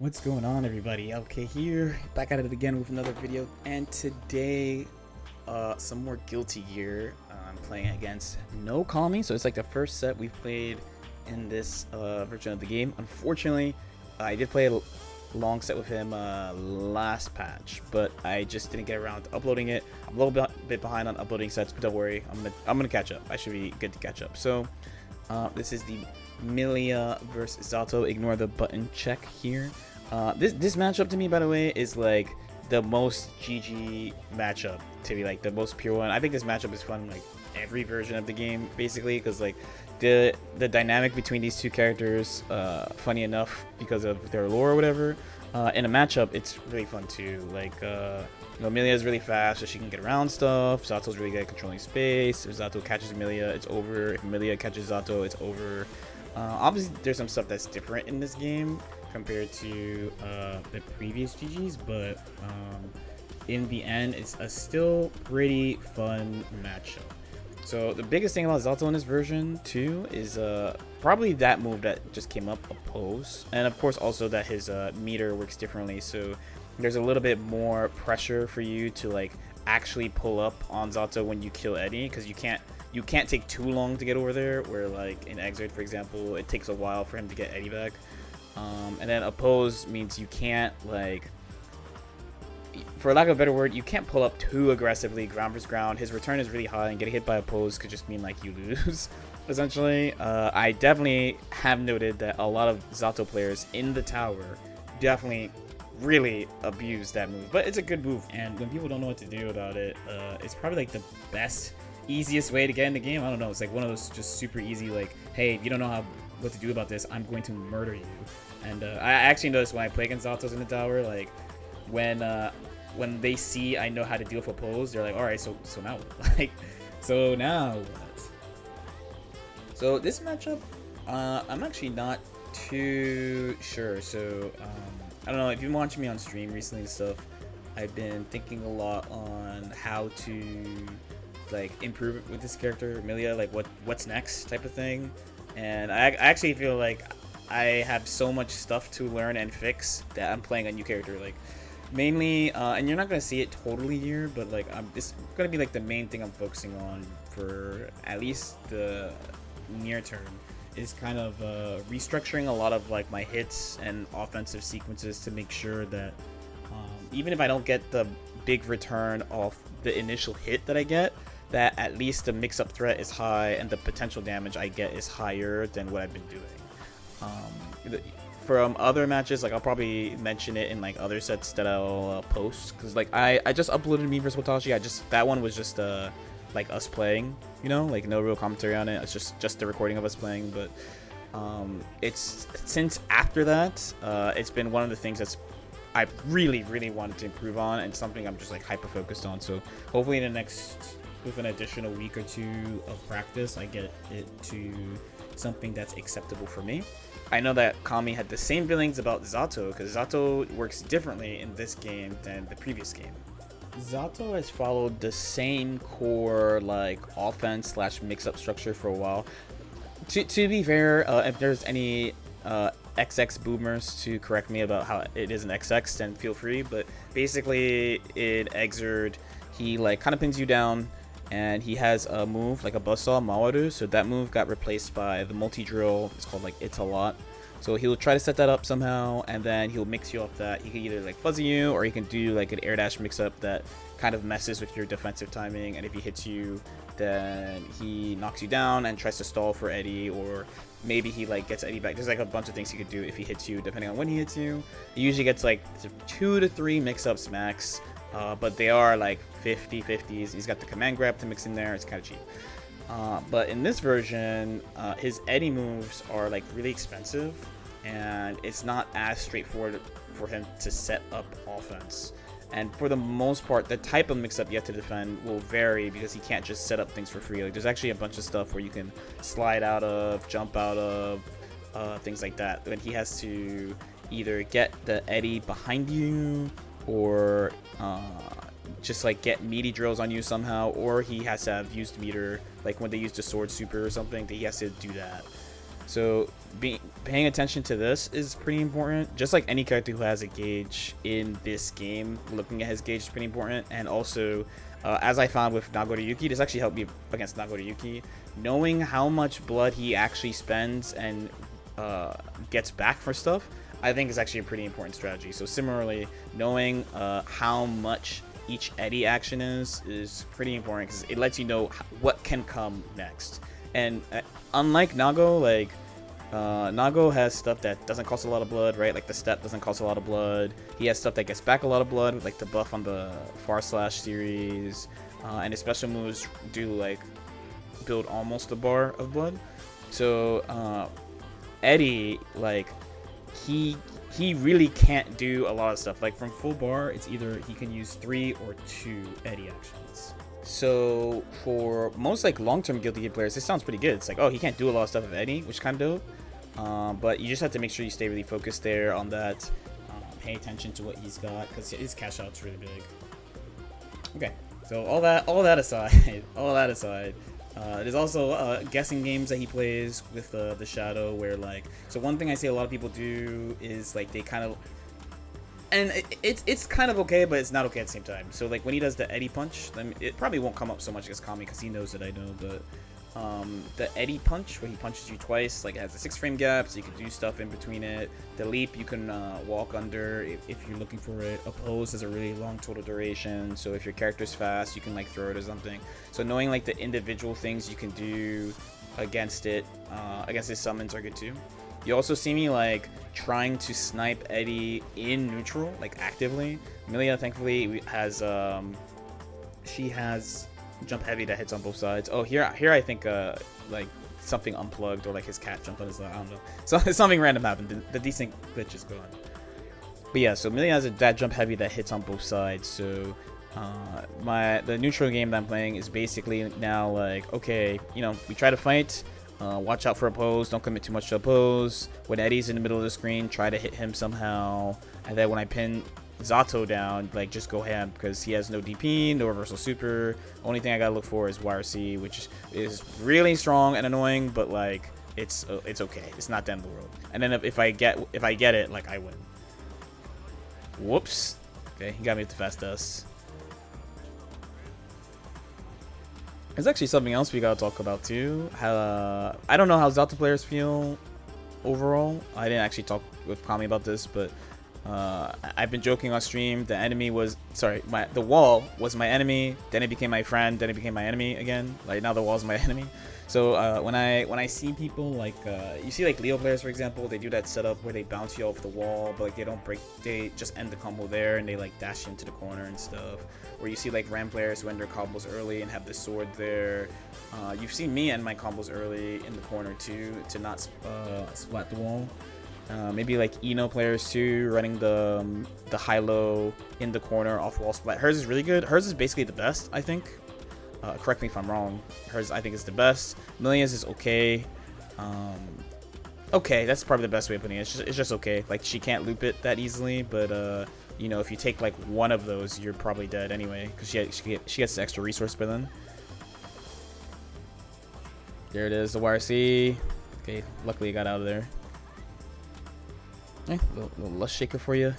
What's going on, everybody? Okay, here, back at it again with another video, and today, some more Guilty Gear. I'm playing against KnowKami, so it's like the first set we've played in this version of the game. Unfortunately, I did play a long set with him last patch, but I just didn't get around to uploading it. I'm a little bit behind on uploading sets, but don't worry, I'm gonna catch up. I should be good to catch up. So, this is the Millia versus Zato. Ignore the button check here. This matchup to me, by the way, is like the most GG matchup to be like the most pure one. I think this matchup is fun like every version of the game basically, because like the dynamic between these two characters, funny enough because of their lore or whatever. In a matchup, it's really fun too. Like Millia is really fast, so she can get around stuff. Zato's really good at controlling space. If Zato catches Millia, it's over. If Millia catches Zato, it's over. Obviously, there's some stuff that's different in this game compared to the previous GGs, but in the end, it's a still pretty fun matchup. So the biggest thing about Zato in this version too is probably that move that just came up, oppose, and of course also that his meter works differently. So there's a little bit more pressure for you to like actually pull up on Zato when you kill Eddie, because you can't take too long to get over there, where like in Exert, for example, it takes a while for him to get Eddie back. And then oppose means you can't, like, for lack of a better word, you can't pull up too aggressively ground versus ground. His return is really high, and getting hit by oppose could just mean like you lose essentially. I definitely have noted that a lot of Zato players in the tower definitely really abuse that move, but it's a good move, and when people don't know what to do about it, it's probably like the best, easiest way to get in the game. I don't know, it's like one of those just super easy, like, hey, if you don't know what to do about this, I'm going to murder you. And I actually noticed when I play against Zatos in the tower, like when they see I know how to deal with oppose, they're like, all right, so now what? Like, so now what? So this matchup, I'm actually not too sure. So I don't know if you've been watching me on stream recently and stuff. I've been thinking a lot on how to like improve with this character, Millia, like what's next type of thing. And I actually feel like I have so much stuff to learn and fix that I'm playing a new character. Like mainly, and you're not gonna see it totally here, but like it's gonna be like the main thing I'm focusing on for at least the near term is kind of restructuring a lot of like my hits and offensive sequences to make sure that even if I don't get the big return off the initial hit that I get, that at least the mix-up threat is high and the potential damage I get is higher than what I've been doing. From other matches, like I'll probably mention it in like other sets that I'll post, because like I just uploaded me versus Watashi. That one was just like us playing, you know, like no real commentary on it. It's just the recording of us playing. But it's since after that, it's been one of the things that's I really wanted to improve on, and something I'm just like hyper focused on. So hopefully in the next, with an additional week or two of practice, I get it to something that's acceptable for me. I know that Kami had the same feelings about Zato, because Zato works differently in this game than the previous game. Zato has followed the same core like offense slash mix-up structure for a while. To be fair, if there's any XX boomers to correct me about how it is an XX, then feel free. But basically, in Exerd, he like kind of pins you down, and he has a move like a buzzsaw, Mawaru. So that move got replaced by the multi-drill. It's called like It's a Lot. So he'll try to set that up somehow, and then he'll mix you off that. He can either like fuzzy you, or he can do like an air dash mix-up that kind of messes with your defensive timing. And if he hits you, then he knocks you down and tries to stall for Eddie, or maybe he like gets Eddie back. There's like a bunch of things he could do if he hits you, depending on when he hits you. He usually gets like 2 to 3 mix-ups max. But they are like 50-50s. He's got the command grab to mix in there. It's kind of cheap. But in this version, his Eddie moves are like really expensive, and it's not as straightforward for him to set up offense. And for the most part, the type of mix-up you have to defend will vary, because he can't just set up things for free. Like there's actually a bunch of stuff where you can slide out of, jump out of, things like that. And he has to either get the Eddie behind you, or just like get meaty drills on you somehow, or he has to have used meter, like when they used the sword super or something, that he has to do that. So paying attention to this is pretty important. Just like any character who has a gauge in this game, looking at his gauge is pretty important. And also, as I found with Nagoriyuki, this actually helped me against Nagoriyuki. Knowing how much blood he actually spends and gets back for stuff, I think is actually a pretty important strategy. So similarly, knowing how much each Eddie action is pretty important, because it lets you know what can come next. And unlike Nago, like Nago has stuff that doesn't cost a lot of blood, right? Like the step doesn't cost a lot of blood. He has stuff that gets back a lot of blood, with like the buff on the Far Slash series, and his special moves do like build almost a bar of blood. So Eddie, like he really can't do a lot of stuff. Like from full bar, it's either he can use 3 or 2 Eddie actions. So for most like long-term Guilty Gear players, this sounds pretty good. It's like, oh, he can't do a lot of stuff with Eddie, which is kind of dope. But you just have to make sure you stay really focused there on that. Pay attention to what he's got, because his cash out's really big. Okay, so all that aside, there's also guessing games that he plays with the Shadow, where like, so one thing I see a lot of people do is like they kind of, and it's kind of okay, but it's not okay at the same time. So like when he does the Eddie punch, then it probably won't come up so much against Kami because he knows that I know, but the Eddie punch, where he punches you twice, like it has a 6-frame gap, so you can do stuff in between it. The leap you can walk under if you're looking for it. Oppose has a really long total duration, so if your character's fast, you can like throw it or something. So knowing like the individual things you can do against it, against his summons are good too. You also see me like trying to snipe Eddie in neutral, like actively. Millia thankfully has she has jump heavy that hits on both sides. Oh, here I think like something unplugged, or like his cat jumped on his leg. I don't know. So something random happened. The decent glitch is gone. But yeah, so Millia has that jump heavy that hits on both sides. So the neutral game that I'm playing is basically now like, okay, you know, we try to fight. Watch out for oppose. Don't commit too much to oppose. When Eddie's in the middle of the screen, try to hit him somehow. And then when I pin Zato down, like just go ham, because he has no DP, no reversal super. Only thing I gotta look for is YRC, which is really strong and annoying, but like it's okay. It's not the end of the world. And then if I get it, like I win. Whoops. Okay, he got me with the fast S. There's actually something else we gotta talk about too. I don't know how Zato players feel overall. I didn't actually talk with Kami about this, but I've been joking on stream. The enemy was, sorry, the wall was my enemy. Then it became my friend. Then it became my enemy again. Like now the wall's my enemy. So when I see people like you see like Leo players for example, they do that setup where they bounce you off the wall, but like they don't break. They just end the combo there and they like dash into the corner and stuff. Where you see like Ram players who end their combos early and have the sword there. You've seen me end my combos early in the corner too, to not splat the wall. Maybe like Eno players too, running the high-low in the corner off wall splat. Hers is really good. Hers is basically the best, I think. Correct me if I'm wrong. Hers, I think, is the best. Millia's is okay. Okay, that's probably the best way of putting it. It's just okay. Like, she can't loop it that easily, but you know, if you take like one of those, you're probably dead anyway, because she gets the extra resource by then. There it is, the YRC. Okay, luckily I got out of there. Little lust shaker for you.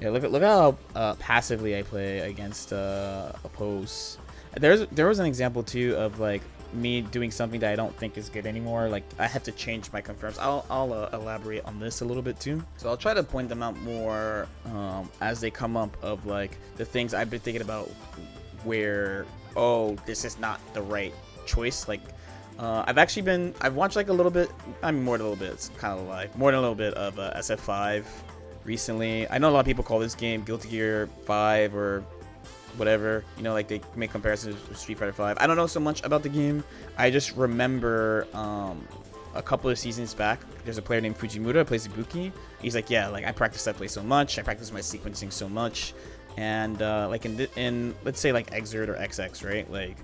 Yeah, look how passively I play against oppose. There was an example too of like me doing something that I don't think is good anymore. Like I have to change my confirms. I'll elaborate on this a little bit too. So I'll try to point them out more as they come up, of like the things I've been thinking about where, oh, this is not the right choice. Like I've watched like a little bit, I mean more than a little bit, it's kind of like more than a little bit of SF5 recently. I know a lot of people call this game Guilty Gear 5 or whatever, you know, like they make comparisons with Street Fighter 5. I don't know so much about the game. I just remember a couple of seasons back, there's a player named Fujimura who plays Ibuki. He's like, yeah, like I practice that play so much, I practice my sequencing so much, and like in let's say like Exert or XX, right? Like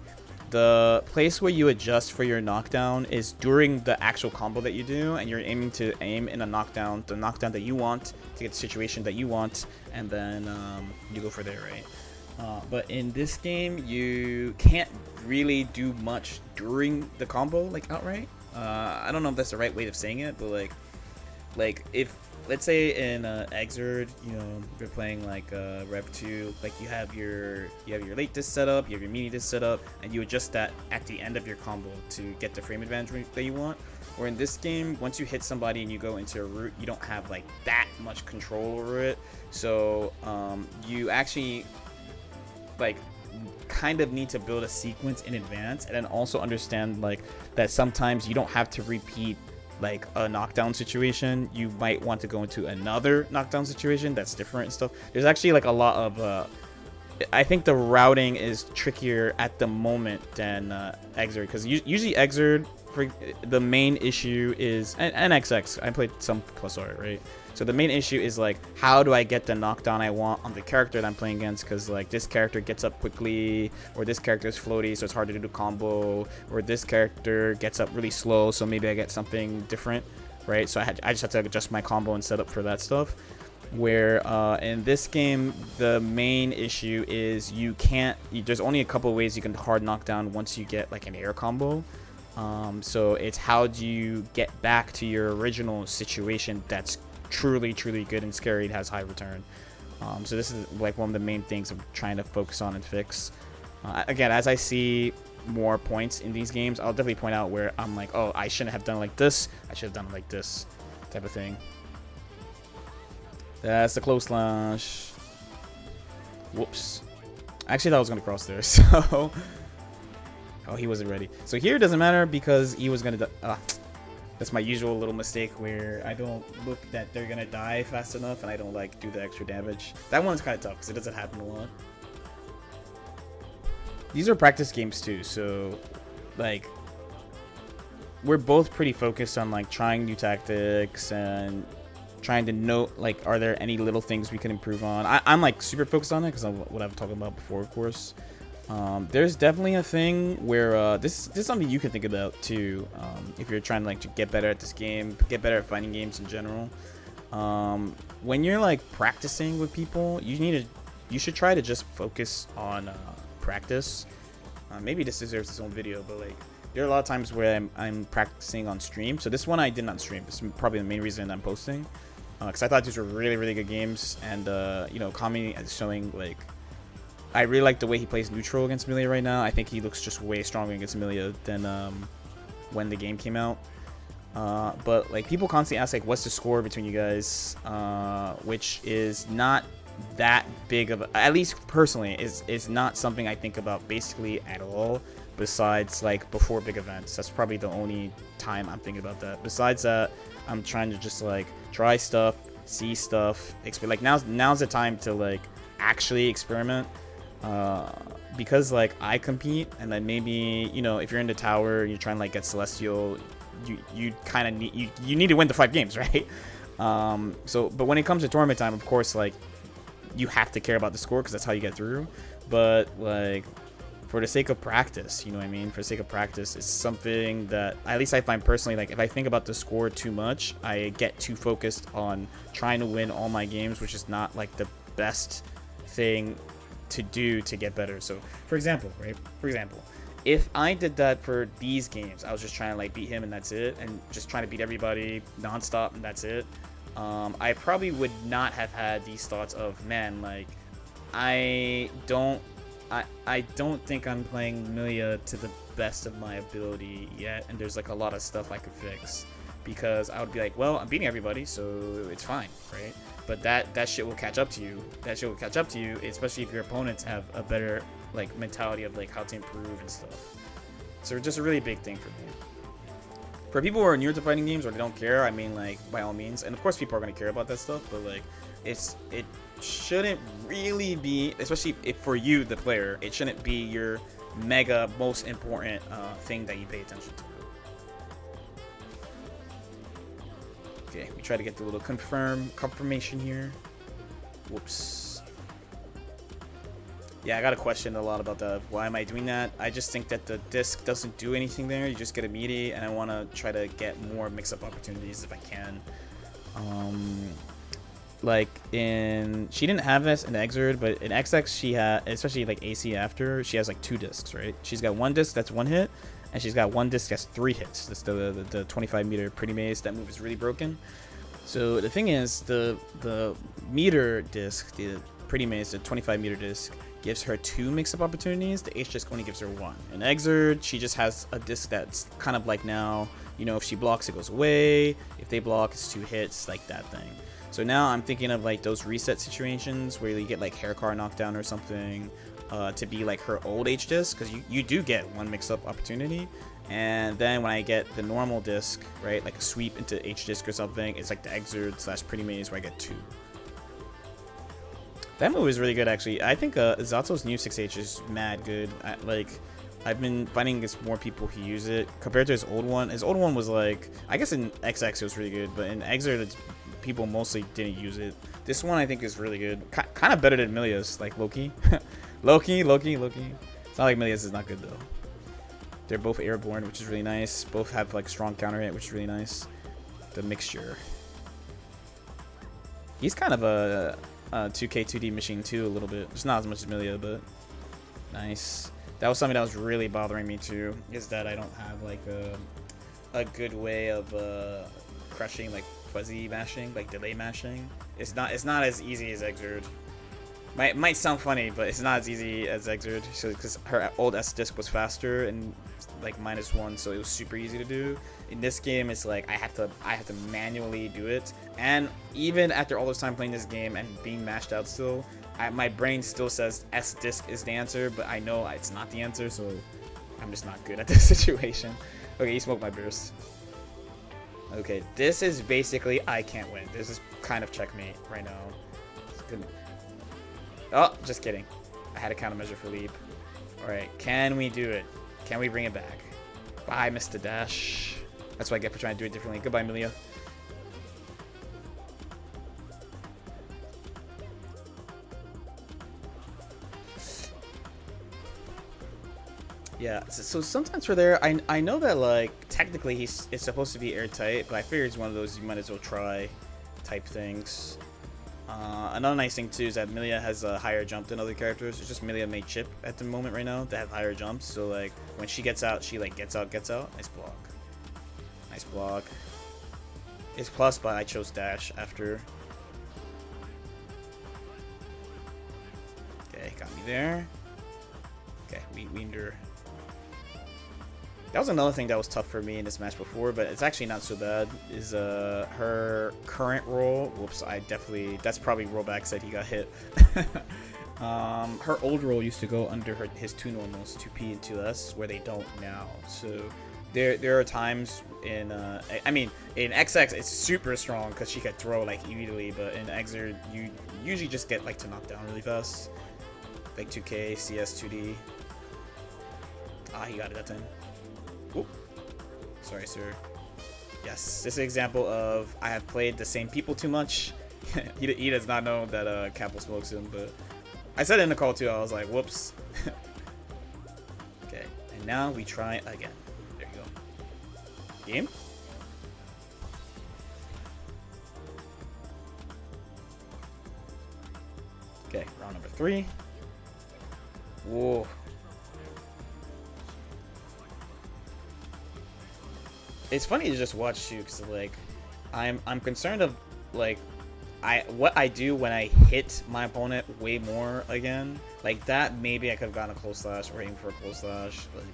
the place where you adjust for your knockdown is during the actual combo that you do, and you're aiming to aim in a knockdown, the knockdown that you want, to get the situation that you want, and then you go for there, right? But in this game, you can't really do much during the combo, like outright. I don't know if that's the right way of saying it, but like if let's say in Exerd, you know, you're playing like Rev 2, like you have your late disc setup, you have your mini disc setup, and you adjust that at the end of your combo to get the frame advantage that you want. Or in this game, once you hit somebody and you go into a route, you don't have like that much control over it. So you actually like kind of need to build a sequence in advance, and then also understand like that sometimes you don't have to repeat like a knockdown situation. You might want to go into another knockdown situation that's different and stuff. There's actually like a lot of I think the routing is trickier at the moment than Exerd, because usually Exerd, for the main issue is, and XX, I played some plus art, right? So the main issue is like, how do I get the knockdown I want on the character that I'm playing against? Because like this character gets up quickly, or this character is floaty, so it's hard to do combo, or this character gets up really slow, so maybe I get something different, right? So I just have to adjust my combo and set up for that stuff. Where in this game, the main issue is there's only a couple ways you can hard knock down once you get like an air combo. So it's how do you get back to your original situation that's truly good and scary, it has high return. So this is like one of the main things I'm trying to focus on and fix. Again, as I see more points in these games, I'll definitely point out where I'm like, oh, I shouldn't have done it like this, I should have done it like this, type of thing. That's the close slash. Whoops. Actually, thought I was going to cross there, so... Oh, he wasn't ready. So here it doesn't matter because he was going to... That's my usual little mistake where I don't look that they're going to die fast enough and I don't, like, do the extra damage. That one's kind of tough because it doesn't happen a lot. These are practice games too, so, like... We're both pretty focused on, like, trying new tactics and... trying to note, like, are there any little things we can improve on. I'm like super focused on it because of what I've talked about before, of course. There's definitely a thing where this is something you can think about too, if you're trying to like to get better at this game, get better at fighting games in general. When you're like practicing with people, you should try to just focus on practice. Maybe this deserves its own video, but like there are a lot of times where I'm practicing on stream. So this one I did not stream. This is probably the main reason I'm posting, because I thought these were really good games, and you know, Kami is showing like, I really like the way he plays neutral against Millia right now. I think he looks just way stronger against Millia than when the game came out. But like people constantly ask like, what's the score between you guys, which is not that big of a, at least personally is not something I think about basically at all, besides like before big events. That's probably the only time I'm thinking about that. Besides that, I'm trying to just like try stuff, see stuff, like now's the time to like actually experiment, because like I compete, and then maybe, you know, if you're in the tower, you're trying to like get Celestial, you kind of need you need to win the 5 games, right? But when it comes to tournament time, of course, like you have to care about the score because that's how you get through. But like for the sake of practice, you know what I mean? For the sake of practice, it's something that at least I find personally, like if I think about the score too much, I get too focused on trying to win all my games, which is not like the best thing to do to get better. So for example, right? For example, if I did that for these games, I was just trying to like beat him and that's it, and just trying to beat everybody nonstop and that's it, I probably would not have had these thoughts of, man, like I don't think I'm playing Millia to the best of my ability yet, and there's like a lot of stuff I could fix, because I would be like, well, I'm beating everybody, so it's fine, right? But that shit will catch up to you. That shit will catch up to you, especially if your opponents have a better like mentality of like how to improve and stuff. So it's just a really big thing for me. For people who are new to fighting games or they don't care, I mean, like, by all means, and of course people are gonna care about that stuff, but like it shouldn't really be, especially if for you the player, it shouldn't be your mega most important thing that you pay attention to. Okay, we try to get the little confirmation here. Whoops. Yeah, I got a question a lot about that. Why am I doing that? I just think that the disc doesn't do anything there. You just get a meaty, and I want to try to get more mix-up opportunities if I can. like she didn't have this in Exerd, but in XX she had, especially like AC after, she has like 2 discs, right? She's got 1 disc that's 1 hit, and she's got 1 disc that's 3 hits. That's the 25 meter pretty maze. That move is really broken. So the thing is, the meter disc, the pretty maze, the 25 meter disc, gives her 2 mix-up opportunities. The H disc only gives her 1. In Exerd, she just has a disc that's kind of like now, you know, if she blocks, it goes away. If they block, it's 2 hits, like that thing. So now I'm thinking of like those reset situations where you get like hair car knockdown or something to be like her old H disc, because you do get 1 mix-up opportunity. And then when I get the normal disc, right, like a sweep into H disc or something, it's like the Exerd / pretty maze where I get 2. That move is really good, actually. I think Zato's new 6H is mad good. I've been finding there's more people who use it compared to his old one. His old one was like, I guess in XX it was really good, but in Exerd people mostly didn't use it. This one I think is really good. Kind of better than Millia's, like Loki. Loki. It's not like Millia's is not good though. They're both airborne, which is really nice. Both have like strong counter hit, which is really nice. The mixture. He's kind of a 2K 2D machine too, a little bit. Just not as much as Millia, but nice. That was something that was really bothering me too, is that I don't have like a good way of crushing like fuzzy mashing, like delay mashing. It's not as easy as Exerd. Might sound funny, but it's not as easy as Exerd, because her old S disc was faster and like -1, so it was super easy to do. In this game, it's like I have to manually do it, and even after all this time playing this game and being mashed out still, my brain still says S disc is the answer, but I know it's not the answer, so I'm just not good at this situation. Okay, you smoked my burst. Okay, this is basically I can't win. This is kind of checkmate right now. Oh, just kidding. I had a countermeasure for leap. Alright, can we do it? Can we bring it back? Bye, Mr. Dash. That's what I get for trying to do it differently. Goodbye, Millia. Yeah, so sometimes for there, I know that like technically it's supposed to be airtight, but I figure it's one of those you might as well try type things. Another nice thing too is that Millia has a higher jump than other characters. It's just Millia made chip at the moment right now that have higher jumps. So like when she gets out, she like gets out. Nice block. Nice block. It's plus, but I chose dash after. Okay, got me there. Okay, we weaned her. That was another thing that was tough for me in this match before, but it's actually not so bad. Is her current roll? Whoops, that's probably rollback said he got hit. Her old roll used to go under his 2 normals, 2P and 2S, where they don't now. So there are times in I mean in XX it's super strong because she could throw like immediately, but in Exerd you usually just get like to knock down really fast, like 2K, CS, 2D. Ah, he got it that time. Oop. Sorry, sir. Yes, this is an example of I have played the same people too much. he does not know that Capel smokes him, but I said it in the call too. I was like, whoops. Okay, and now we try again. There you go. Game. Okay, round number 3. Whoa. It's funny to just watch too, because like I'm concerned of like what I do when I hit my opponent way more again. Like that maybe I could have gotten a close slash or aimed for a close slash. Like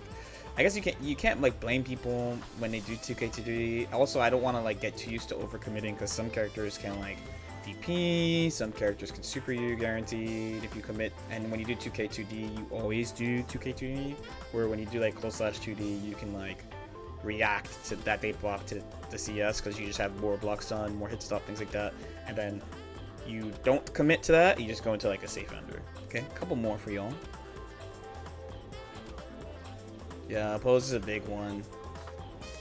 I guess you can't like blame people when they do 2K2D. Also, I don't want to like get too used to overcommitting, because some characters can like DP, some characters can super you guaranteed if you commit, and when you do 2K2D you always do 2K2D, where when you do like close slash 2D you can like react to that they block to the CS because you just have more blocks done, more hit stop, things like that, and then you don't commit to that, you just go into like a safe ender. Okay, a couple more for y'all. Yeah, pose is a big one.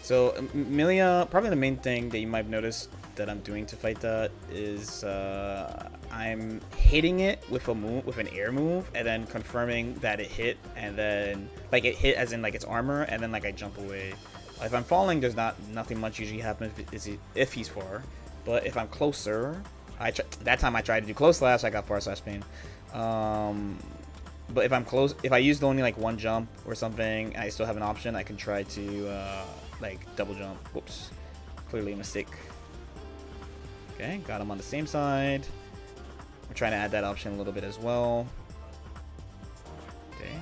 So Millia, probably the main thing that you might have noticed that I'm doing to fight that is I'm hitting it with a move, with an air move, and then confirming that it hit, and then like it hit as in like its armor, and then like I jump away. If I'm falling, there's nothing much usually happens if he's far, but if I'm closer, That time I tried to do close slash, I got far slash pain. But if I'm close, if I used only like one jump or something, and I still have an option, I can try to like double jump. Whoops, clearly a mistake. Okay, got him on the same side. We're trying to add that option a little bit as well. Okay,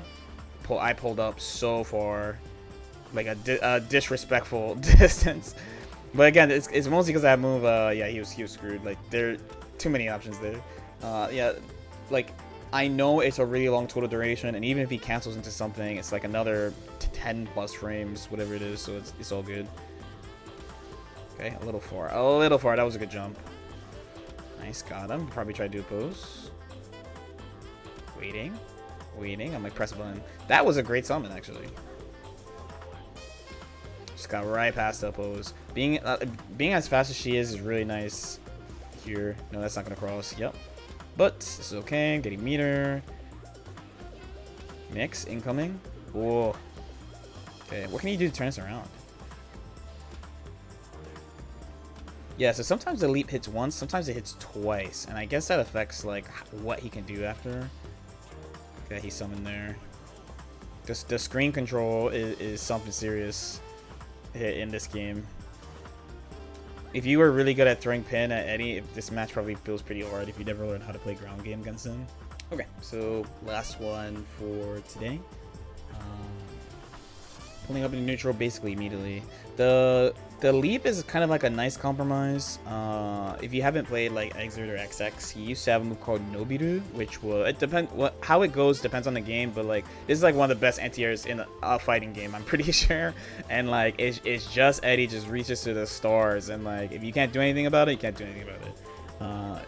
I pulled up so far, like a disrespectful distance. But again, it's mostly because that move. Yeah, he was screwed. Like there are too many options there. Yeah, like I know it's a really long total duration, and even if he cancels into something, it's like another 10 plus frames, whatever it is. So it's all good. Okay, a little far. That was a good jump. Nice, got him. Probably try to do a pose. Waiting. I'm like press a button. That was a great summon actually. Just got right past that pose. Being as fast as she is really nice here. No, that's not gonna cross. Yep. But this is okay. Getting meter. Mix incoming. Whoa. Okay, what can you do to turn this around? Yeah, so sometimes the leap hits once, sometimes it hits twice, and I guess that affects like what he can do after. Okay, he's summoned there. Just the screen control is something serious in this game. If you were really good at throwing pin at Eddie, this match probably feels pretty hard if you never learned how to play ground game against him. Okay, so last one for today. Pulling up in neutral basically immediately. The leap is kind of like a nice compromise. If you haven't played like Exert or XX, he used to have a move called Nobiru, which will how it goes depends on the game, but like this is like one of the best anti-airs in a fighting game, I'm pretty sure. And like it's just Eddie just reaches to the stars, and like if you can't do anything about it, you can't do anything about it.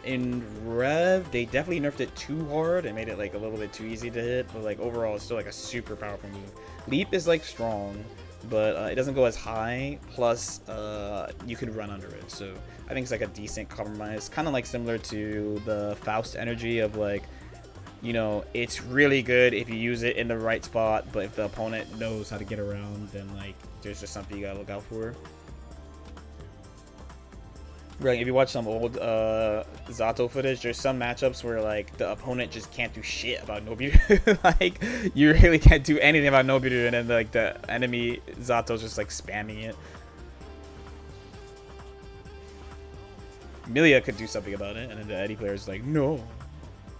In Rev, they definitely nerfed it too hard and made it like a little bit too easy to hit, but like overall it's still like a super powerful move. Leap is like strong, but it doesn't go as high, plus you could run under it, so I think it's like a decent compromise, kind of like similar to the Faust energy of like, you know, it's really good if you use it in the right spot, but if the opponent knows how to get around, then like there's just something you gotta look out for. Right, if you watch some old Zato footage, there's some matchups where like the opponent just can't do shit about Nobiru. Like you really can't do anything about Nobiru, and then like the enemy Zato's just like spamming it. Millia could do something about it, and then the Eddie player is like, no,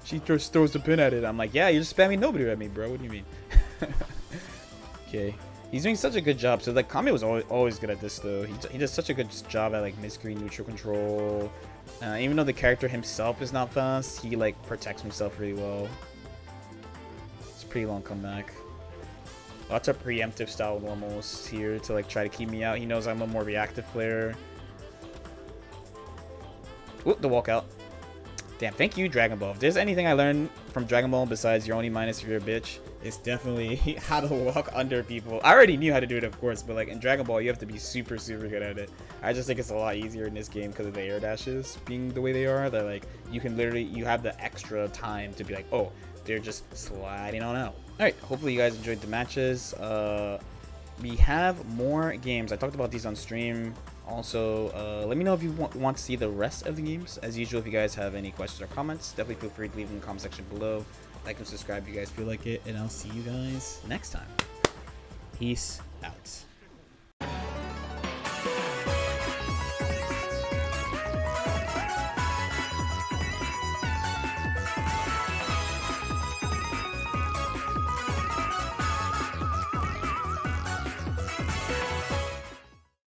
she just throws the pin at it. I'm like, yeah, you're just spamming Nobiru at me, bro. What do you mean? Okay. He's doing such a good job. So like Kami was always good at this though. He does such a good job at like mid-screen neutral control. Even though the character himself is not fast, he like protects himself really well. It's a pretty long comeback. Lots of preemptive style normals here to like try to keep me out. He knows I'm a more reactive player. Oop, the walkout. Damn, thank you, Dragon Ball. If there's anything I learned from Dragon Ball besides you're only minus if you're a bitch, it's definitely how to walk under people. I already knew how to do it, of course, but like in Dragon Ball, you have to be super good at it. I just think it's a lot easier in this game because of the air dashes being the way they are, that like you can literally, you have the extra time to be like, oh, they're just sliding on out. All right, hopefully you guys enjoyed the matches. We have more games. I talked about these on stream. Also, let me know if you want to see the rest of the games. As usual, if you guys have any questions or comments, definitely feel free to leave them in the comment section below. Like and subscribe if you guys feel like it, and I'll see you guys next time. Peace out.